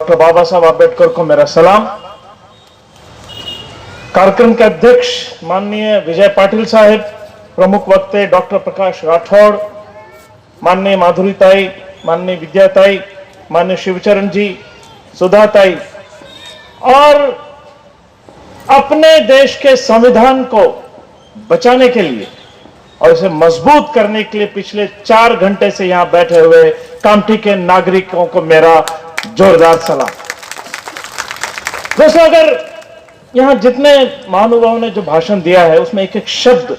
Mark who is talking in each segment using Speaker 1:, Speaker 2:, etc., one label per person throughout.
Speaker 1: Doctor बाबा साहब आम्बेडकर को मेरा सलाम। कार्यक्रम के अध्यक्ष माननीय विजय पाटिल साहब, प्रमुख वक्ता डॉक्टर प्रकाश राठौड़, माननीय माधुरीताई, माननीय विद्याताई, माननीय शिवचरण जी, सुधाताई, और अपने देश के संविधान को बचाने के लिए और इसे मजबूत करने के लिए पिछले 4 घंटे से यहां बैठे हुए कामठी के नागरिकों को मेरा जोरदार सलाम। दोस्तों, अगर यहां जितने महानुभावों ने जो भाषण दिया है उसमें एक एक शब्द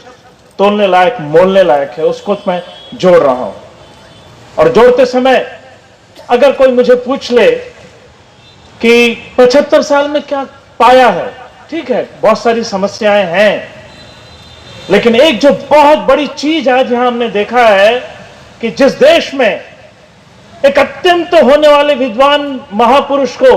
Speaker 1: तोलने लायक, मोलने लायक है, उसको मैं जोड़ रहा हूं। और जोड़ते समय अगर कोई मुझे पूछ ले कि 75 साल में क्या पाया है, ठीक है, बहुत सारी समस्याएं हैं, लेकिन एक जो बहुत बड़ी चीज आज यहां हमने देखा है कि जिस देश में एक अत्यंत होने वाले विद्वान महापुरुष को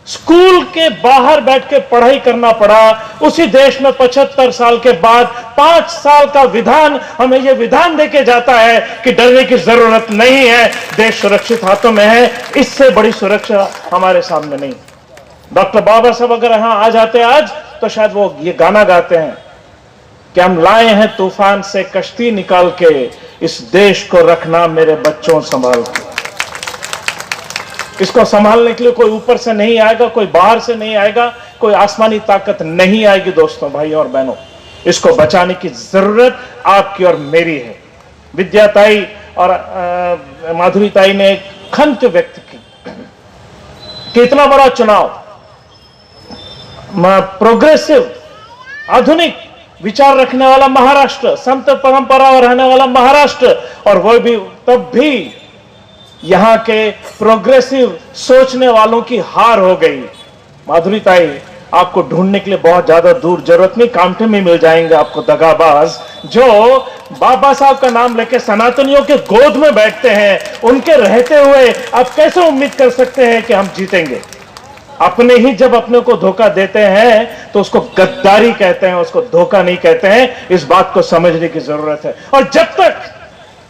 Speaker 1: स्कूल के बाहर बैठ के पढ़ाई करना पड़ा, उसी देश में 75 साल के बाद 5 साल का विधान हमें यह विधान देके जाता है कि डरने की जरूरत नहीं है, देश सुरक्षित हाथों में है। इससे बड़ी सुरक्षा हमारे सामने नहीं। डॉक्टर बाबा साहब अगर यहां आ जाते आज तो शायद वो ये गाना गाते हैं कि हम लाए हैं तूफान से कश्ती निकाल के, इस देश को रखना मेरे बच्चों संभाल के। इसको संभालने के लिए कोई ऊपर से नहीं आएगा, कोई बाहर से नहीं आएगा, कोई आसमानी ताकत नहीं आएगी। दोस्तों, भाइयों और बहनों, इसको बचाने की जरूरत आपकी और मेरी है। विद्याताई और माधुरीताई ने खंत व्यक्त की कि इतना बड़ा चुनाव, प्रोग्रेसिव, आधुनिक विचार रखने वाला महाराष्ट्र, संत परंपरा रहने वाला महाराष्ट्र, और वो भी तब भी यहां के प्रोग्रेसिव सोचने वालों की हार हो गई। माधुरीताई, आपको ढूंढने के लिए बहुत ज्यादा दूर जरूरत नहीं, कामठी में मिल जाएंगे आपको दगाबाज जो बाबा साहब का नाम लेके सनातनियों के गोद में बैठते हैं। उनके रहते हुए आप कैसे उम्मीद कर सकते हैं कि हम जीतेंगे? अपने ही जब अपने को धोखा देते हैं तो उसको गद्दारी कहते हैं, उसको धोखा नहीं कहते हैं। इस बात को समझने की जरूरत है। और जब तक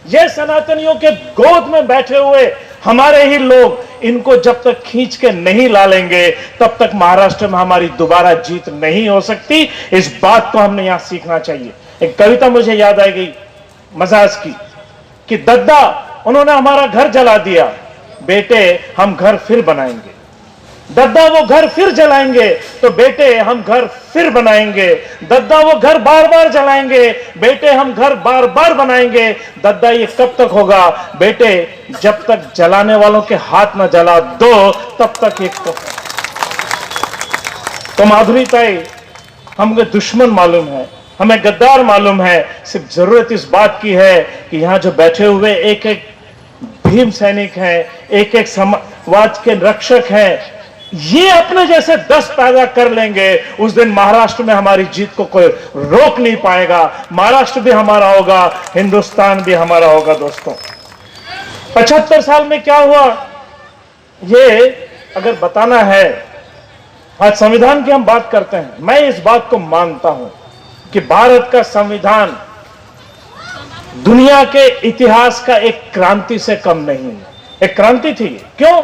Speaker 1: ये सनातनियों के गोद में बैठे हुए हमारे ही लोग इनको जब तक खींच के नहीं ला लेंगे, तब तक महाराष्ट्र में हमारी दोबारा जीत नहीं हो सकती। इस बात को हमने यहां सीखना चाहिए। एक कविता मुझे याद आई गई मजाज की कि दद्दा, उन्होंने हमारा घर जला दिया, बेटे हम घर फिर बनाएंगे। दद्दा वो घर फिर जलाएंगे तो बेटे हम घर फिर बनाएंगे। दद्दा वो घर बार बार जलाएंगे, बेटे हम घर बार बार बनाएंगे। दद्दा ये कब तक होगा बेटे? जब तक जलाने वालों के हाथ न जला दो, तब तक ये तो माधुरीताई, हमें दुश्मन मालूम है, हमें गद्दार मालूम है, सिर्फ जरूरत इस बात की है कि यहां जो बैठे हुए एक एक भीम सैनिक हैं, एक एक समाज के रक्षक हैं, ये अपने जैसे 10 पैदा कर लेंगे, उस दिन महाराष्ट्र में हमारी जीत को कोई रोक नहीं पाएगा। महाराष्ट्र भी हमारा होगा, हिंदुस्तान भी हमारा होगा। दोस्तों, 75 साल में क्या हुआ ये अगर बताना है, आज संविधान की हम बात करते हैं। मैं इस बात को मानता हूं कि भारत का संविधान दुनिया के इतिहास का एक क्रांति से कम नहीं है। एक क्रांति थी। क्यों?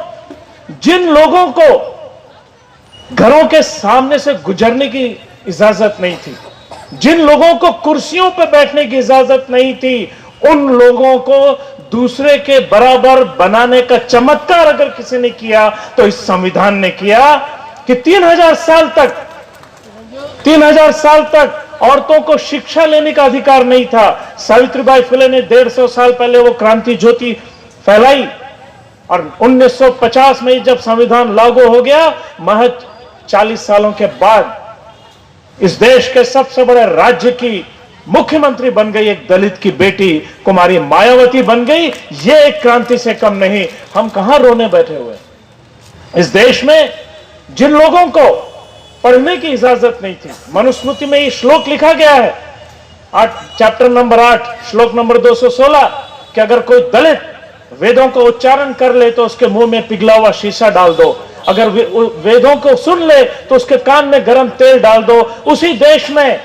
Speaker 1: जिन लोगों को घरों के सामने से गुजरने की इजाजत नहीं थी, जिन लोगों को कुर्सियों पर बैठने की इजाजत नहीं थी, उन लोगों को दूसरे के बराबर बनाने का चमत्कार अगर किसी ने किया तो इस संविधान ने किया कि 3000 साल तक औरतों को शिक्षा लेने का अधिकार नहीं था। सावित्रीबाई फुले ने 150 साल पहले वो क्रांति ज्योति फैलाई और 1950 में जब संविधान लागू हो गया, महज 40 सालों के बाद इस देश के सबसे बड़े राज्य की मुख्यमंत्री बन गई एक दलित की बेटी, कुमारी मायावती बन गई। ये एक क्रांति से कम नहीं। हम कहां रोने बैठे हुए? इस देश में जिन लोगों को पढ़ने की इजाजत नहीं थी, मनुस्मृति में ये श्लोक लिखा गया है, चैप्टर नंबर 8 श्लोक नंबर 216, कि अगर कोई दलित वेदों को उच्चारण कर ले तो उसके मुंह में पिघला हुआ शीशा डाल दो, अगर वेदों को सुन ले तो उसके कान में गर्म तेल डाल दो। उसी देश में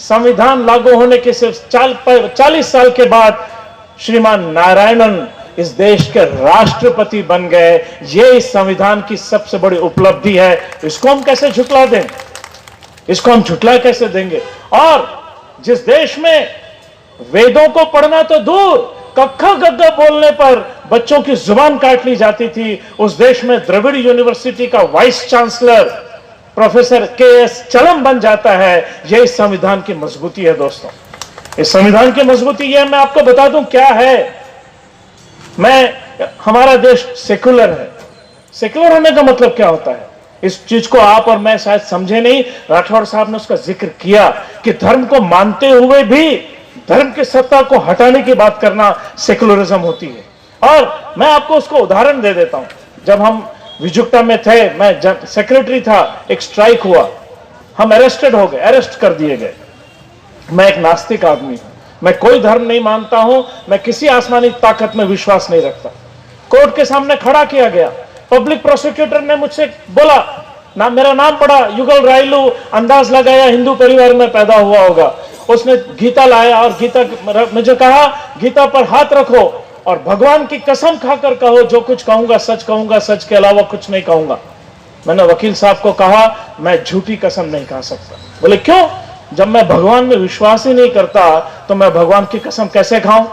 Speaker 1: संविधान लागू होने के सिर्फ 40 साल के बाद श्रीमान नारायणन इस देश के राष्ट्रपति बन गए। ये इस संविधान की सबसे बड़ी उपलब्धि है। इसको हम कैसे झुटला दें? इसको हम झुटला कैसे देंगे? और जिस देश में वेदों को पढ़ना तो दूर, कक्का गग्गा बोलने पर बच्चों की जुबान काट ली जाती थी, उस देश में द्रविड़ यूनिवर्सिटी का वाइस चांसलर प्रोफेसर के.एस. चलम बन जाता है। यह इस संविधान की मजबूती है दोस्तों। इस संविधान की मजबूती यह, मैं आपको बता दूं क्या है। हमारा देश सेकुलर है। सेकुलर होने का मतलब क्या होता है, इस चीज को आप और मैं शायद समझे नहीं। राठौड़ साहब ने उसका जिक्र किया कि धर्म को मानते हुए भी धर्म की सत्ता को हटाने की बात करना सेकुलरिज्म होती है। और मैं आपको उसको उदाहरण दे देता हूं। जब हम विजुक्ता में थे, मैं सेक्रेटरी था, एक स्ट्राइक हुआ, हम अरेस्टेड हो गए, अरेस्ट कर दिए गए। मैं एक नास्तिक आदमी हूं, मैं कोई धर्म नहीं मानता हूं, मैं किसी आसमानी ताकत में विश्वास नहीं रखता। कोर्ट के सामने खड़ा किया गया। पब्लिक प्रोसिक्यूटर ने मुझसे बोला, मेरा नाम पढ़ा, युगल रायलू, अंदाज लगाया हिंदू परिवार में पैदा हुआ होगा। उसने गीता लाया और गीता मुझे कहा, गीता पर हाथ रखो और भगवान की कसम खाकर कहो, जो कुछ कहूंगा कहूंगा, सच के अलावा कुछ नहीं कहूंगा। मैंने वकील साहब को कहा, मैं झूठी कसम नहीं खा सकता। बोले क्यों? जब मैं भगवान में विश्वास ही नहीं करता तो मैं भगवान की कसम कैसे खाऊं?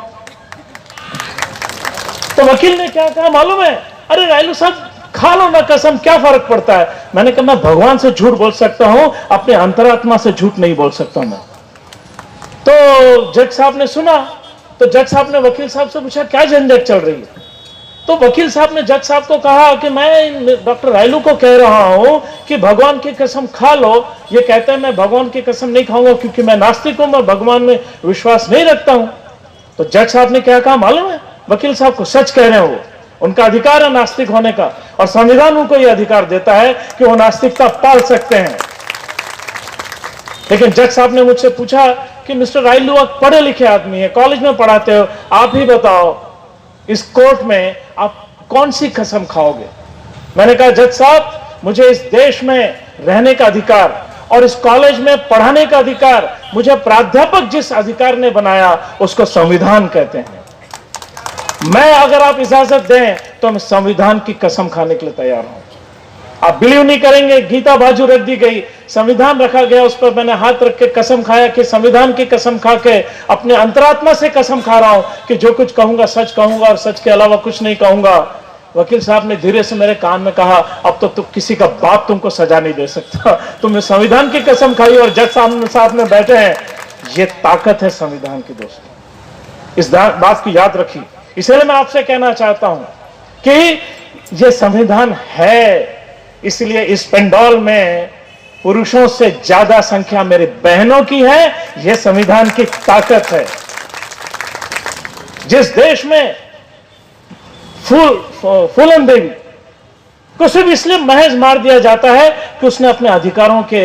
Speaker 1: तो वकील ने क्या कहा मालूम है? अरे रायलू साहब, खा लो ना कसम, क्या फर्क पड़ता है? मैंने कहा, मैं भगवान से झूठ बोल सकता हूं, अपने अंतरात्मा से झूठ नहीं बोल सकता मैं। तो जज साहब ने सुना, तो जज साहब ने वकील साहब से पूछा, क्या झंझट चल रही है? तो वकील साहब ने जज साहब को कहा कि मैं डॉक्टर रायलू को कह रहा हूं कि भगवान की कसम खा लो। ये कहते हैं मैं भगवान की कसम नहीं खाऊंगा क्योंकि मैं नास्तिक हूं, मैं भगवान में विश्वास नहीं रखता हूं। तो जज साहब ने क्या कहा मालूम है? वकील साहब को सच कह रहे हैं, वो उनका अधिकार है नास्तिक होने का, और संविधान उनको यह अधिकार देता है कि वो नास्तिकता पाल सकते हैं। लेकिन जज साहब ने मुझसे पूछा कि मिस्टर रायलू, आप पढ़े लिखे आदमी है, कॉलेज में पढ़ाते हो, आप ही बताओ इस कोर्ट में आप कौन सी कसम खाओगे? मैंने कहा, जज साहब, मुझे इस देश में रहने का अधिकार और इस कॉलेज में पढ़ाने का अधिकार, मुझे प्राध्यापक जिस अधिकार ने बनाया उसको संविधान कहते हैं। मैं, अगर आप इजाजत दें तो मैं संविधान की कसम खाने के लिए तैयार हूं। आप बिलीव नहीं करेंगे, गीता बाजू रख दी गई, संविधान रखा गया, उस पर मैंने हाथ रख के कसम खाया कि संविधान की कसम खा के अपने अंतरात्मा से कसम खा रहा हूं कि जो कुछ कहूंगा सच कहूंगा और सच के अलावा कुछ नहीं कहूंगा। वकील साहब ने धीरे से मेरे कान में कहा, अब तो तुम किसी का बाप तुमको सजा नहीं दे सकता, तुमने संविधान की कसम खाई और जज साहब में बैठे हैं। ये ताकत है संविधान की दोस्तों, इस बात की याद रखिए। इसलिए मैं आपसे कहना चाहता हूं कि ये संविधान है, इसलिए इस पेंडॉल में पुरुषों से ज्यादा संख्या मेरी बहनों की है। यह संविधान की ताकत है। जिस देश में फूलन देवी को सिर्फ इसलिए महज मार दिया जाता है कि उसने अपने अधिकारों के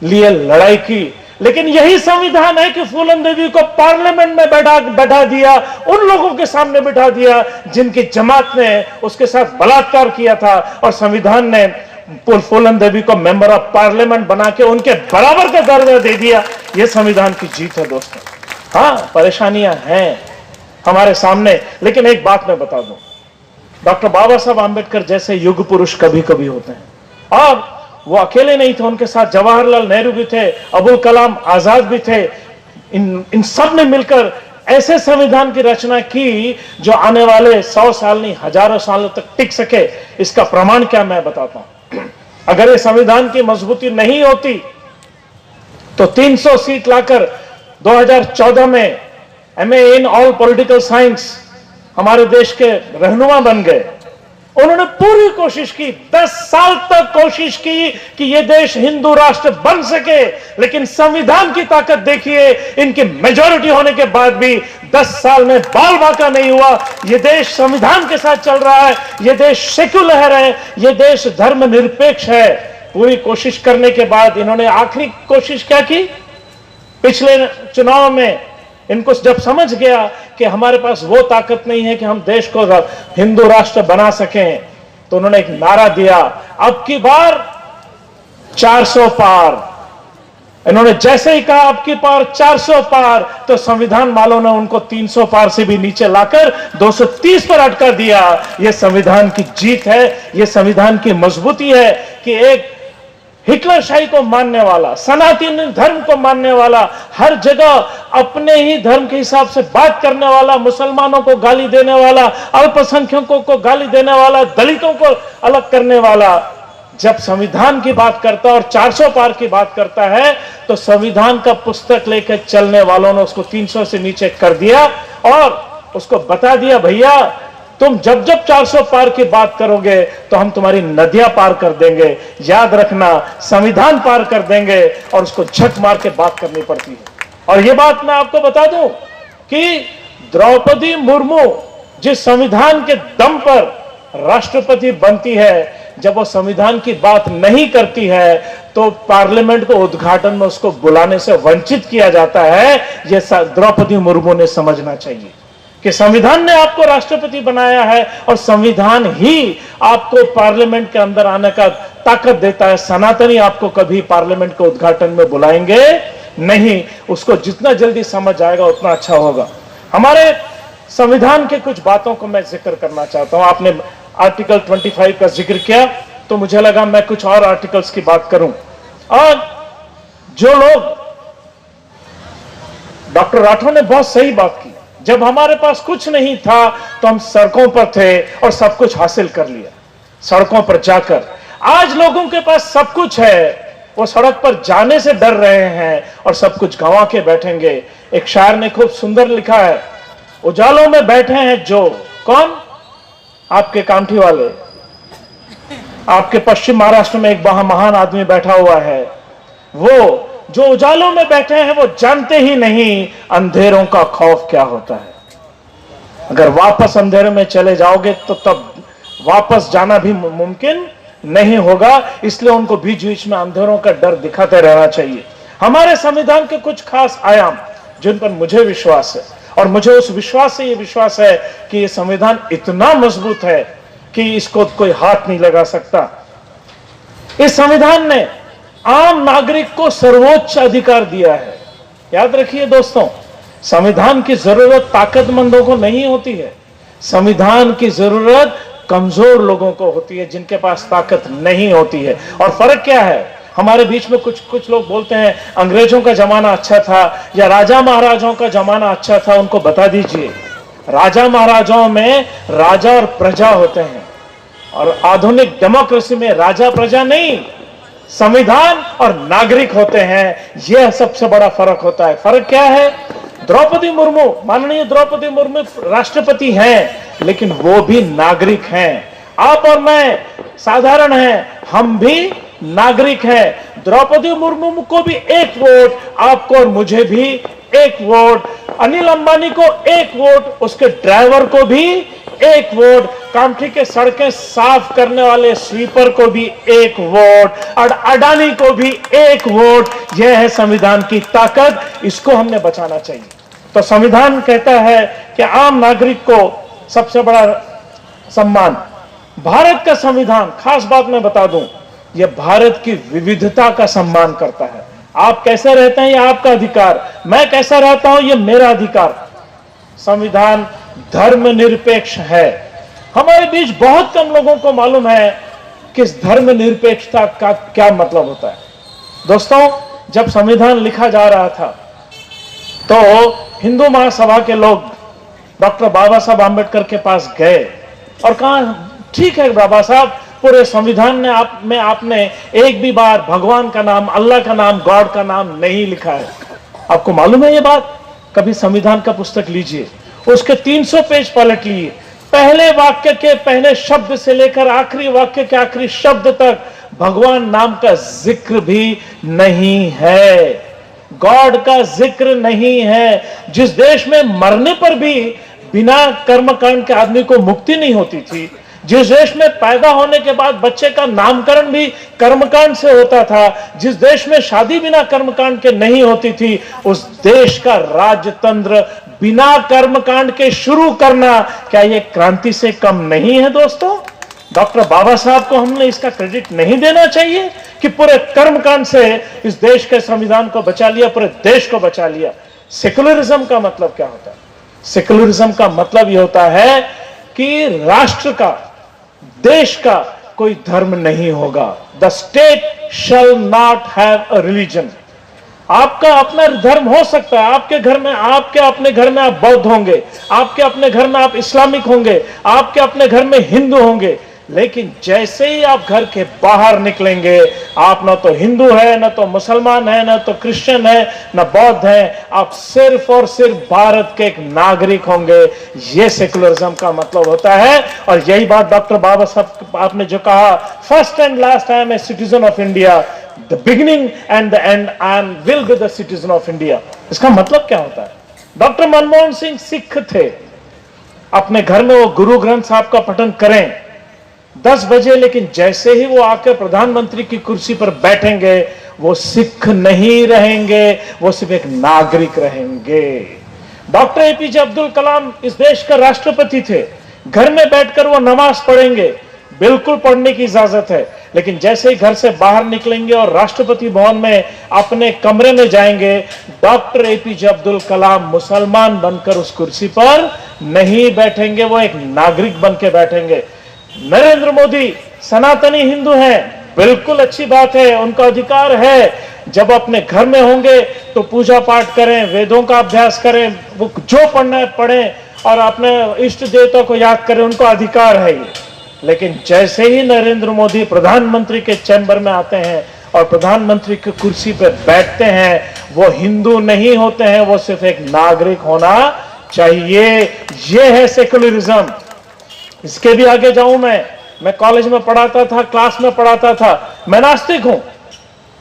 Speaker 1: लिए लड़ाई की, लेकिन यही संविधान है कि फूलन देवी को पार्लियामेंट में बैठा दिया, उन लोगों के सामने बैठा दिया जिनकी जमात ने उसके साथ बलात्कार किया था, और संविधान ने फूलन देवी को मेंबर ऑफ पार्लियामेंट बना के उनके बराबर का दर्जा दे दिया। यह संविधान की जीत है दोस्तों। हाँ, परेशानियां हैं हमारे सामने, लेकिन एक बात मैं बता दूं, डॉक्टर बाबा साहब आंबेडकर जैसे युग पुरुष कभी कभी होते हैं, और वो अकेले नहीं थे, उनके साथ जवाहरलाल नेहरू भी थे, अबुल कलाम आजाद भी थे। इन सब ने मिलकर ऐसे संविधान की रचना की जो आने वाले 100 साल नहीं, हजारों सालों तक टिक सके। इसका प्रमाण क्या मैं बताता हूं। अगर ये संविधान की मजबूती नहीं होती तो 300 सीट लाकर 2014 में MA in all political science हमारे देश के रहनुमा बन गए। उन्होंने पूरी कोशिश की, 10 साल तक कोशिश की कि यह देश हिंदू राष्ट्र बन सके, लेकिन संविधान की ताकत देखिए, इनकी मेजॉरिटी होने के बाद भी 10 साल में बाल बांका नहीं हुआ। यह देश संविधान के साथ चल रहा है, यह देश सेक्युलर है, यह देश धर्मनिरपेक्ष है। पूरी कोशिश करने के बाद इन्होंने आखिरी कोशिश क्या की? पिछले चुनाव में इनको जब समझ गया कि हमारे पास वो ताकत नहीं है कि हम देश को हिंदू राष्ट्र बना सकें, तो उन्होंने एक नारा दिया, अब की बार 400 पार। इन्होंने जैसे ही कहा आपकी पार 400 पार, तो संविधान वालों ने उनको 300 पार से भी नीचे लाकर 230 पर अटका दिया। यह संविधान की जीत है, यह संविधान की मजबूती है कि एक हिटलरशाही को मानने वाला, सनातनी धर्म को मानने वाला, हर जगह अपने ही धर्म के हिसाब से बात करने वाला, मुसलमानों को गाली देने वाला, अल्पसंख्यकों को गाली देने वाला, दलितों को अलग करने वाला, जब संविधान की बात करता है और 400 पार की बात करता है, तो संविधान का पुस्तक लेकर चलने वालों ने उसको 300 से नीचे कर दिया और उसको बता दिया, भैया तुम जब जब 400 पार की बात करोगे तो हम तुम्हारी नदियां पार कर देंगे, याद रखना संविधान पार कर देंगे। और उसको झक मार के बात करनी पड़ती है। और यह बात मैं आपको बता दूं कि द्रौपदी मुर्मू जिस संविधान के दम पर राष्ट्रपति बनती है, जब वो संविधान की बात नहीं करती है तो पार्लियामेंट को उद्घाटन में उसको बुलाने से वंचित किया जाता है। यह द्रौपदी मुर्मू ने समझना चाहिए कि संविधान ने आपको राष्ट्रपति बनाया है और संविधान ही आपको पार्लियामेंट के अंदर आने का ताकत देता है। सनातनी आपको कभी पार्लियामेंट के उद्घाटन में बुलाएंगे नहीं। उसको जितना जल्दी समझ आएगा उतना अच्छा होगा। हमारे संविधान के कुछ बातों को मैं जिक्र करना चाहता हूं। आपने आर्टिकल 25 का जिक्र किया तो मुझे लगा मैं कुछ और आर्टिकल्स की बात करूं। और जो लोग, डॉक्टर राठौर ने बहुत सही बात की, जब हमारे पास कुछ नहीं था तो हम सड़कों पर थे और सब कुछ हासिल कर लिया सड़कों पर जाकर। आज लोगों के पास सब कुछ है, वो सड़क पर जाने से डर रहे हैं और सब कुछ गंवा के बैठेंगे। एक शायर ने खूब सुंदर लिखा है, उजालों में बैठे हैं जो, कौन? आपके कामठी वाले, आपके पश्चिम महाराष्ट्र में एक महान आदमी बैठा हुआ है। वो जो उजालों में बैठे हैं वो जानते ही नहीं अंधेरों का खौफ क्या होता है। अगर वापस अंधेरे में चले जाओगे तो तब वापस जाना भी मुमकिन नहीं होगा। इसलिए उनको बीच बीच में अंधेरों का डर दिखाते रहना चाहिए। हमारे संविधान के कुछ खास आयाम जिन पर मुझे विश्वास है, और मुझे उस विश्वास से यह विश्वास है कि यह संविधान इतना मजबूत है कि इसको कोई हाथ नहीं लगा सकता। इस संविधान ने आम नागरिक को सर्वोच्च अधिकार दिया है। याद रखिए दोस्तों, संविधान की जरूरत ताकतमंदों को नहीं होती है, संविधान की जरूरत कमजोर लोगों को होती है, जिनके पास ताकत नहीं होती है। और फर्क क्या है? हमारे बीच में कुछ लोग बोलते हैं अंग्रेजों का जमाना अच्छा था या राजा महाराजाओं का जमाना अच्छा था। उनको बता दीजिए, राजा महाराजाओं में राजा और प्रजा होते हैं, और आधुनिक डेमोक्रेसी में राजा प्रजा नहीं, संविधान और नागरिक होते हैं। यह सबसे बड़ा फर्क होता है। फर्क क्या है? द्रौपदी मुर्मू, माननीय द्रौपदी मुर्मू राष्ट्रपति हैं, लेकिन वो भी नागरिक हैं। आप और मैं साधारण हैं, हम भी नागरिक हैं। द्रौपदी मुर्मू को भी एक वोट, आपको और मुझे भी एक वोट, अनिल अंबानी को एक वोट, उसके ड्राइवर को भी एक वोट, कामठी के सड़कें साफ करने वाले स्वीपर को भी एक वोट, और अडानी को भी एक वोट। यह है संविधान की ताकत, इसको हमने बचाना चाहिए। तो संविधान कहता है कि आम नागरिक को सबसे बड़ा सम्मान। भारत का संविधान, खास बात मैं बता दूं, यह भारत की विविधता का सम्मान करता है। आप कैसे रहते हैं यह आपका अधिकार, मैं कैसा रहता हूं यह मेरा अधिकार। संविधान धर्मनिरपेक्ष है। हमारे बीच बहुत कम लोगों को मालूम है कि इस धर्मनिरपेक्षता का क्या मतलब होता है। दोस्तों, जब संविधान लिखा जा रहा था तो हिंदू महासभा के लोग डॉक्टर बाबा साहब आंबेडकर के पास गए और कहा, ठीक है बाबा साहब, पूरे संविधान में आपने एक भी बार भगवान का नाम, अल्लाह का नाम, गॉड का नाम नहीं लिखा है। आपको मालूम है ये बात? कभी संविधान का पुस्तक लीजिए, उसके 300 पेज पलट लिए, पहले वाक्य के पहले शब्द से लेकर आखिरी वाक्य के आखिरी शब्द तक भगवान नाम का जिक्र भी नहीं है, गॉड का जिक्र नहीं है। जिस देश में मरने पर भी बिना कर्मकांड के आदमी को मुक्ति नहीं होती थी, जिस देश में पैदा होने के बाद बच्चे का नामकरण भी कर्मकांड से होता था, जिस देश में शादी बिना कर्मकांड के नहीं होती थी, उस देश का राजतंत्र बिना कर्मकांड के शुरू करना, क्या यह क्रांति से कम नहीं है? दोस्तों, डॉक्टर बाबा साहब को हमने इसका क्रेडिट नहीं देना चाहिए कि पूरे कर्मकांड से इस देश के संविधान को बचा लिया, पूरे देश को बचा लिया। सेकुलरिज्म का मतलब क्या होता है? सेकुलरिज्म का मतलब यह होता है कि राष्ट्र का, देश का कोई धर्म नहीं होगा। The state shall not have a religion. आपका अपना धर्म हो सकता है, आपके घर में, आपके अपने घर में आप बौद्ध होंगे, आपके अपने घर में आप इस्लामिक होंगे, आपके अपने घर में हिंदू होंगे, लेकिन जैसे ही आप घर के बाहर निकलेंगे, आप ना तो हिंदू है, ना तो मुसलमान है, ना तो क्रिश्चियन है, ना बौद्ध है, आप सिर्फ और सिर्फ भारत के एक नागरिक होंगे। यह सेकुलरिज्म का मतलब होता है। और यही बात डॉक्टर बाबा साहब आपने जो कहा, first and last I am a citizen of India, the beginning and the end I am will be the citizen of India. इसका मतलब क्या होता है? डॉक्टर मनमोहन सिंह सिख थे, अपने घर में वो गुरु ग्रंथ साहब का पठन करें 10 बजे, लेकिन जैसे ही वो आकर प्रधानमंत्री की कुर्सी पर बैठेंगे, वो सिख नहीं रहेंगे, वो सिर्फ एक नागरिक रहेंगे। डॉक्टर एपीजे अब्दुल कलाम इस देश का राष्ट्रपति थे, घर में बैठकर वो नमाज पढ़ेंगे, बिल्कुल पढ़ने की इजाजत है, लेकिन जैसे ही घर से बाहर निकलेंगे और राष्ट्रपति भवन में अपने कमरे में जाएंगे, डॉक्टर एपीजे अब्दुल कलाम मुसलमान बनकर उस कुर्सी पर नहीं बैठेंगे, वो एक नागरिक बन के बैठेंगे। नरेंद्र मोदी सनातनी हिंदू हैं, बिल्कुल अच्छी बात है, उनका अधिकार है। जब अपने घर में होंगे तो पूजा पाठ करें, वेदों का अभ्यास करें, वो जो पढ़ना है पढ़ें और अपने इष्ट देवता को याद करें, उनको अधिकार है ये। लेकिन जैसे ही नरेंद्र मोदी प्रधानमंत्री के चैम्बर में आते हैं और प्रधानमंत्री की कुर्सी पर बैठते हैं, वो हिंदू नहीं होते हैं, वो सिर्फ एक नागरिक होना चाहिए। ये है सेकुलरिज्म। इसके भी आगे जाऊं मैं कॉलेज में पढ़ाता था, क्लास में पढ़ाता था, मैं नास्तिक हूं,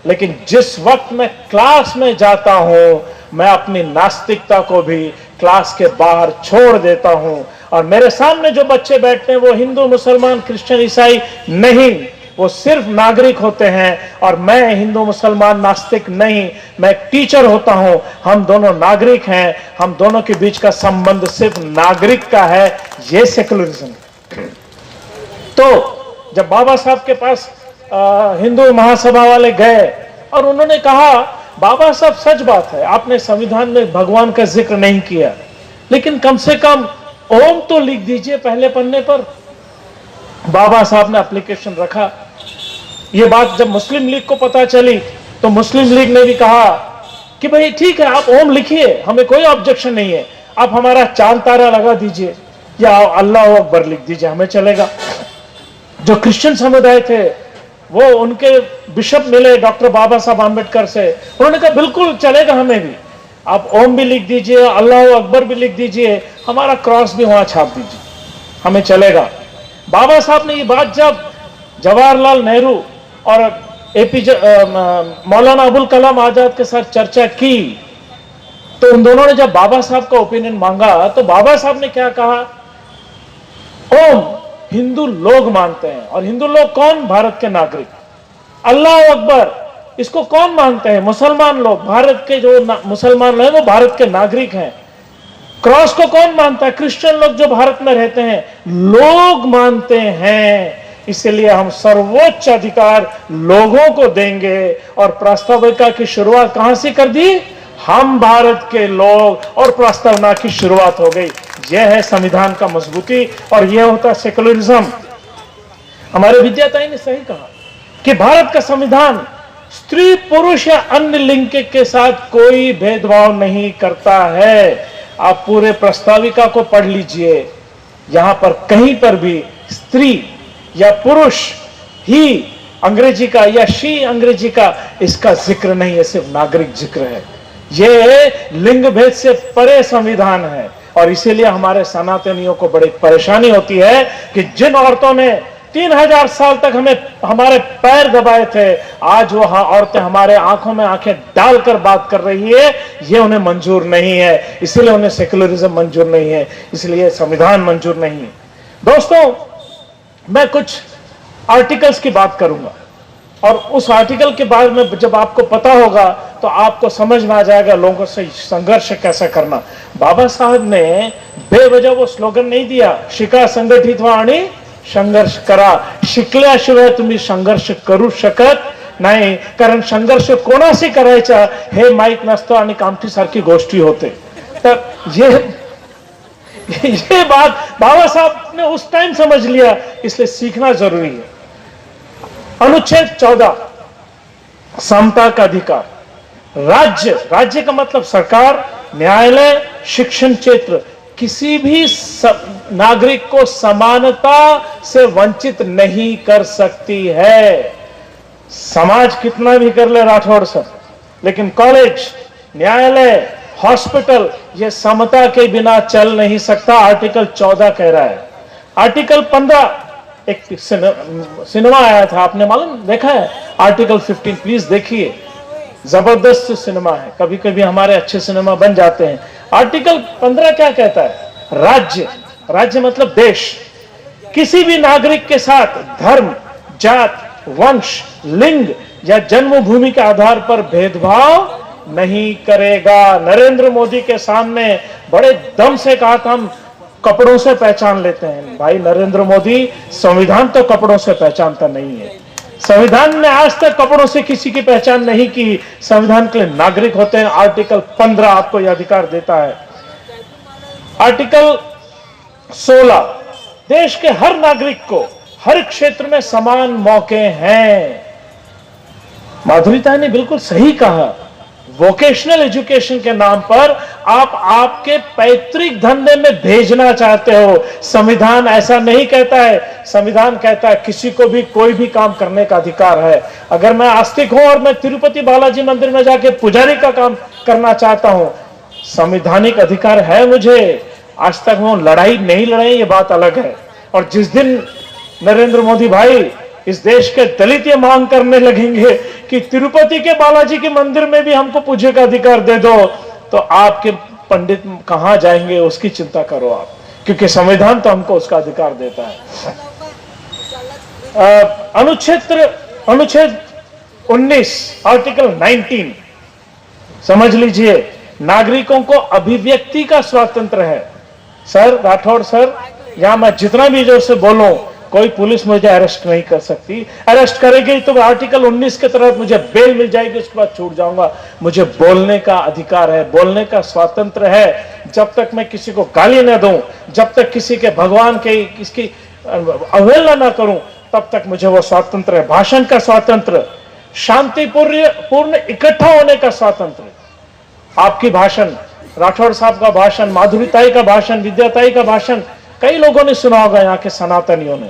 Speaker 1: लेकिन जिस वक्त मैं क्लास में जाता हूं, मैं अपनी नास्तिकता को भी क्लास के बाहर छोड़ देता हूं। और मेरे सामने जो बच्चे बैठते हैं वो हिंदू, मुसलमान, क्रिश्चियन, ईसाई नहीं, वो सिर्फ नागरिक होते हैं। और मैं हिंदू, मुसलमान, नास्तिक नहीं, मैं एक टीचर होता हूं। हम दोनों नागरिक हैं, हम दोनों के बीच का संबंध सिर्फ नागरिक का है। ये सेकुलरिज्म। तो जब बाबा साहब के पास हिंदू महासभा वाले गए और उन्होंने कहा, बाबा साहब सच बात है, आपने संविधान में भगवान का जिक्र नहीं किया, लेकिन कम से कम ओम तो लिख दीजिए पहले पन्ने पर। बाबा साहब ने एप्लीकेशन रखा। यह बात जब मुस्लिम लीग को पता चली तो मुस्लिम लीग ने भी कहा कि भाई ठीक है, आप ओम लिखिए, हमें कोई ऑब्जेक्शन नहीं है, आप हमारा चांद तारा लगा दीजिए या अल्लाह अकबर लिख दीजिए, हमें चलेगा। जो क्रिश्चियन समुदाय थे, वो उनके बिशप मिले डॉक्टर बाबा साहब आंबेडकर से, उन्होंने कहा बिल्कुल चलेगा, हमें भी आप ओम भी लिख दीजिए, अल्लाह अकबर भी लिख दीजिए, हमारा क्रॉस भी वहां छाप दीजिए, हमें चलेगा। बाबा साहब ने ये बात जब जवाहरलाल नेहरू और एपीजे मौलाना अबुल कलाम आजाद के साथ चर्चा की, तो उन दोनों ने जब बाबा साहब का ओपिनियन मांगा, तो बाबा साहब ने क्या कहा, ओम हिंदू लोग मानते हैं, और हिंदू लोग कौन? भारत के नागरिक। अल्लाह अकबर इसको कौन मानते हैं? मुसलमान लोग, भारत के जो मुसलमान लोग हैं वो भारत के नागरिक हैं। क्रॉस को कौन मानता है? क्रिश्चियन लोग जो भारत में रहते हैं, लोग मानते हैं। इसलिए हम सर्वोच्च अधिकार लोगों को देंगे। और प्रास्ताविका की शुरुआत कहां से कर दी? हम भारत के लोग, और प्रस्तावना की शुरुआत हो गई। यह है संविधान का मजबूती, और यह होता है सेकुलरिज्म। हमारे विद्याताई ने सही कहा कि भारत का संविधान स्त्री, पुरुष या अन्य लिंग के साथ कोई भेदभाव नहीं करता है। आप पूरे प्रस्ताविका को पढ़ लीजिए, यहां पर कहीं पर भी स्त्री या पुरुष ही अंग्रेजी का या शी अंग्रेजी का इसका जिक्र नहीं है, सिर्फ नागरिक जिक्र है। यह लिंग भेद से परे संविधान है। और इसीलिए हमारे सनातनियों को बड़ी परेशानी होती है कि जिन औरतों ने 3000 साल तक हमारे पैर दबाए थे, आज वो औरतें हमारे आंखों में आंखें डालकर बात कर रही है, ये उन्हें मंजूर नहीं है। इसलिए उन्हें सेकुलरिज्म मंजूर नहीं है, इसलिए संविधान मंजूर नहीं है। दोस्तों, मैं कुछ आर्टिकल्स की बात करूंगा, और उस आर्टिकल के बारे में जब आपको पता होगा तो आपको समझ में आ जाएगा लोगों से संघर्ष कैसा करना। बाबा साहब ने बेवजह वो स्लोगन नहीं दिया, शिका संघटित व्हा आणि संघर्ष करा, शिकल्याशिवाय तुम्ही संघर्ष करू शकत नाही, कारण संघर्ष कोणाशी करायचा हे माहित नसतं आणि कामठीसारखी गोष्टी होते. तर ये बात बाबा साहब ने उस टाइम समझ लिया, इसलिए सीखना जरूरी है. अनुच्छेद 14 समता का अधिकार. राज्य, राज्य का मतलब सरकार, न्यायालय, शिक्षण क्षेत्र किसी भी नागरिक को समानता से वंचित नहीं कर सकती है. समाज कितना भी कर ले राठौड़ सर, लेकिन कॉलेज, न्यायालय, हॉस्पिटल ये समता के बिना चल नहीं सकता. आर्टिकल 14 कह रहा है. आर्टिकल 15 एक सिनेमा आया था, आपने मालूम देखा है? आर्टिकल 15 प्लीज देखिए, जबरदस्त सिनेमा है. कभी कभी हमारे अच्छे सिनेमा बन जाते हैं. आर्टिकल 15 क्या कहता है? राज्य, राज्य मतलब देश, किसी भी नागरिक के साथ धर्म, जात, वंश, लिंग या जन्मभूमि के आधार पर भेदभाव नहीं करेगा. नरेंद्र मोदी के सामने बड़े दम से कहा था हम कपड़ों से पहचान लेते हैं. भाई नरेंद्र मोदी, संविधान तो कपड़ों से पहचानता नहीं है. संविधान ने आज तक कपड़ों से किसी की पहचान नहीं की. संविधान के लिए नागरिक होते हैं. आर्टिकल 15 आपको यह अधिकार देता है. आर्टिकल 16 देश के हर नागरिक को हर क्षेत्र में समान मौके हैं. माधुरीता ने बिल्कुल सही कहा. वोकेशनल एजुकेशन के नाम पर आप आपके पैतृक धंधे में भेजना चाहते हो. संविधान ऐसा नहीं कहता है. संविधान कहता है किसी को भी कोई भी काम करने का अधिकार है. अगर मैं आस्तिक हूं और मैं तिरुपति बालाजी मंदिर में जाके पुजारी का काम करना चाहता हूं, संवैधानिक अधिकार है मुझे. आज तक वो लड़ाई नहीं लड़ाई, ये बात अलग है. और जिस दिन नरेंद्र मोदी भाई इस देश के दलित ये मांग करने लगेंगे कि तिरुपति के बालाजी के मंदिर में भी हमको पूजे का अधिकार दे दो, तो आपके पंडित कहां जाएंगे उसकी चिंता करो आप, क्योंकि संविधान तो हमको उसका अधिकार देता है. अनुच्छेद 19 आर्टिकल 19 समझ लीजिए. नागरिकों को अभिव्यक्ति का स्वातंत्र है. सर राठौड़ सर, यहां मैं जितना भी जोर से बोलूं, कोई पुलिस मुझे अरेस्ट नहीं कर सकती. अरेस्ट करेगी तो आर्टिकल 19 के तहत मुझे बेल मिल जाएगी, उसके बाद छूट जाऊंगा. मुझे बोलने का अधिकार है, बोलने का स्वातंत्र है. जब तक मैं किसी को गाली न दूं, जब तक किसी के भगवान के इसकी अवहेलना न करूं, तब तक मुझे वो स्वातंत्र है. भाषण का स्वातंत्र, शांतिपूर्ण इकट्ठा होने का स्वातंत्र. आपकी भाषण, राठौड़ साहब का भाषण, माधुरीताई का भाषण, विद्याताई का भाषण कई लोगों ने सुना होगा यहाँ के सनातनियों ने.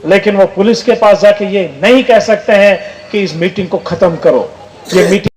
Speaker 1: लेकिन वो पुलिस के पास जाके ये नहीं कह सकते हैं कि इस मीटिंग को खत्म करो. ये मीटिंग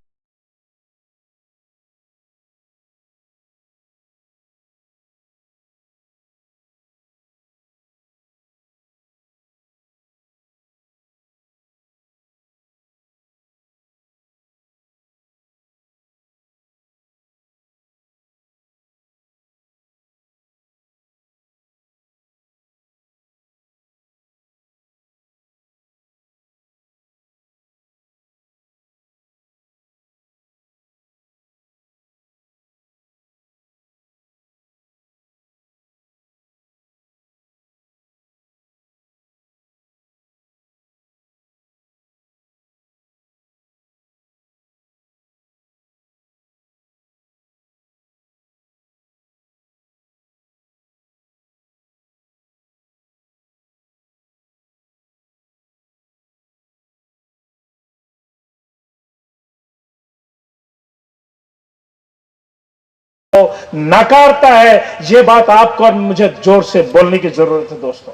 Speaker 1: नकारता है. यह बात आपको और मुझे जोर से बोलने की जरूरत है दोस्तों.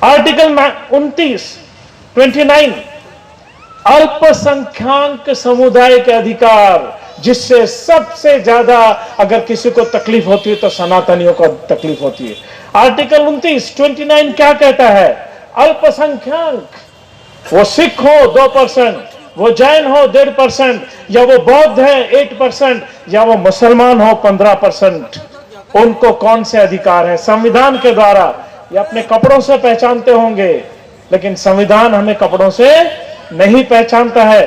Speaker 1: आर्टिकल 29 अल्पसंख्यक समुदाय के अधिकार, जिससे सबसे ज्यादा अगर किसी को तकलीफ होती है तो सनातनियों को तकलीफ होती है. आर्टिकल 29 क्या कहता है? अल्पसंख्यक, वो सिख हो 2%, वो जैन हो 1.5%, या वो बौद्ध है 8%, या वो मुसलमान हो 15%, उनको कौन से अधिकार है? संविधान के द्वारा. ये अपने कपड़ों से पहचानते होंगे, लेकिन संविधान हमें कपड़ों से नहीं पहचानता है.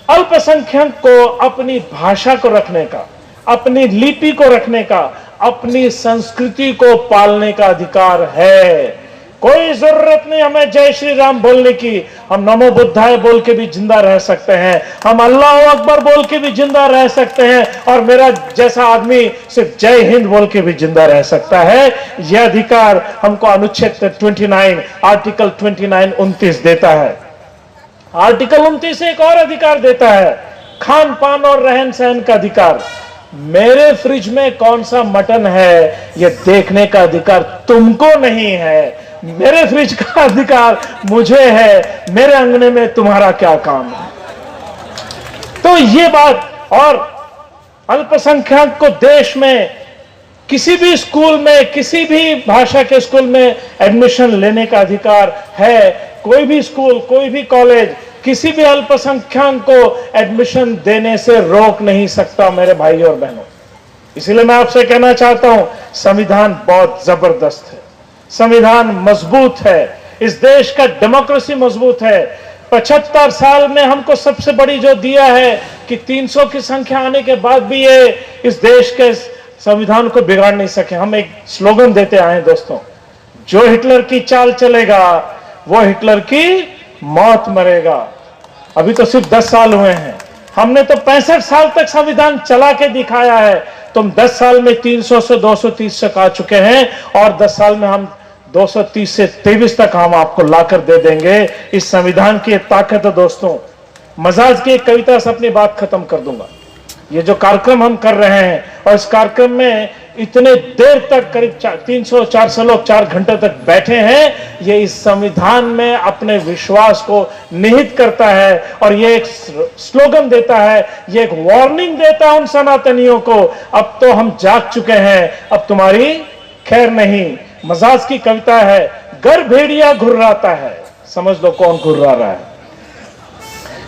Speaker 1: अल्पसंख्यक को अपनी भाषा को रखने का, अपनी लिपि को रखने का, अपनी संस्कृति को पालने का अधिकार है. कोई जरूरत नहीं हमें जय श्री राम बोलने की. हम नमो बुद्धाय बोल के भी जिंदा रह सकते हैं, हम अल्लाह अकबर बोल के भी जिंदा रह सकते हैं, और मेरा जैसा आदमी सिर्फ जय हिंद बोल के भी जिंदा रह सकता है। यह अधिकार हमको अनुच्छेद 29 आर्टिकल 29 देता है। आर्टिकल 29 एक और अधिकार देता है, खान पान और रहन सहन का अधिकार। मेरे फ्रिज में कौन सा मटन है यह देखने का अधिकार तुमको नहीं है, मेरे फ्रिज का अधिकार मुझे है, मेरे अंगने में तुम्हारा क्या काम है। तो ये बात, और अल्पसंख्यक को देश में किसी भी स्कूल में, किसी भी भाषा के स्कूल में एडमिशन लेने का अधिकार है। कोई भी स्कूल, कोई भी कॉलेज किसी भी अल्पसंख्यक को एडमिशन देने से रोक नहीं सकता मेरे भाई और बहनों। इसलिए मैं आपसे कहना चाहता हूं, संविधान बहुत जबरदस्त है, संविधान मजबूत है, इस देश का डेमोक्रेसी मजबूत है। 75 साल में हमको सबसे बड़ी जो दिया है कि 300 की संख्या आने के बाद भी ये इस देश के संविधान को बिगाड़ नहीं सके। हम एक स्लोगन देते आए हैं दोस्तों, जो हिटलर की चाल चलेगा वो हिटलर की मौत मरेगा। अभी तो सिर्फ 10 साल हुए हैं, हमने तो 65 साल तक संविधान चला के दिखाया है। तुम 10 साल में 300 से 230 तक आ चुके हैं, और 10 साल में हम 230 से 23 तक हम आपको लाकर दे देंगे। इस संविधान की ताकत है दोस्तों। मजाज की एक कविता से अपनी बात खत्म कर दूंगा। ये जो कार्यक्रम हम कर रहे हैं, और इस कार्यक्रम में इतने देर तक करीब 300-400 लोग 4 घंटे तक बैठे हैं, ये इस संविधान में अपने विश्वास को निहित करता है, और ये एक स्लोगन देता है, ये एक वार्निंग देता है उन सनातनियों को, अब तो हम जाग चुके हैं, अब तुम्हारी खैर नहीं। मजाज की कविता है, गर भेड़िया घुर्राता है, समझ लो कौन घुर्रा रहा है।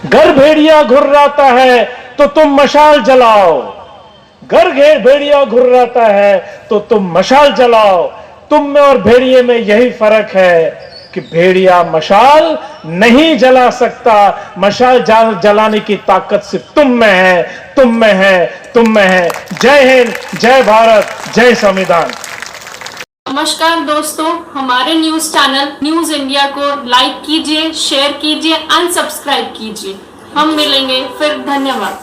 Speaker 1: गर भेड़िया घुर्राता है तो तुम मशाल जलाओ, घर भेड़िया घुर्राता है तो तुम मशाल जलाओ। तुम में और भेड़िए में यही फर्क है कि भेड़िया मशाल नहीं जला सकता, मशाल जलाने की ताकत सिर्फ तुम में है, तुम में है, तुम में है। जय हिंद, जय भारत, जय संविधान।
Speaker 2: नमस्कार दोस्तों, हमारे न्यूज चैनल न्यूज इंडिया को लाइक कीजिए, शेयर कीजिए, अनसब्सक्राइब कीजिए। हम मिलेंगे फिर, धन्यवाद।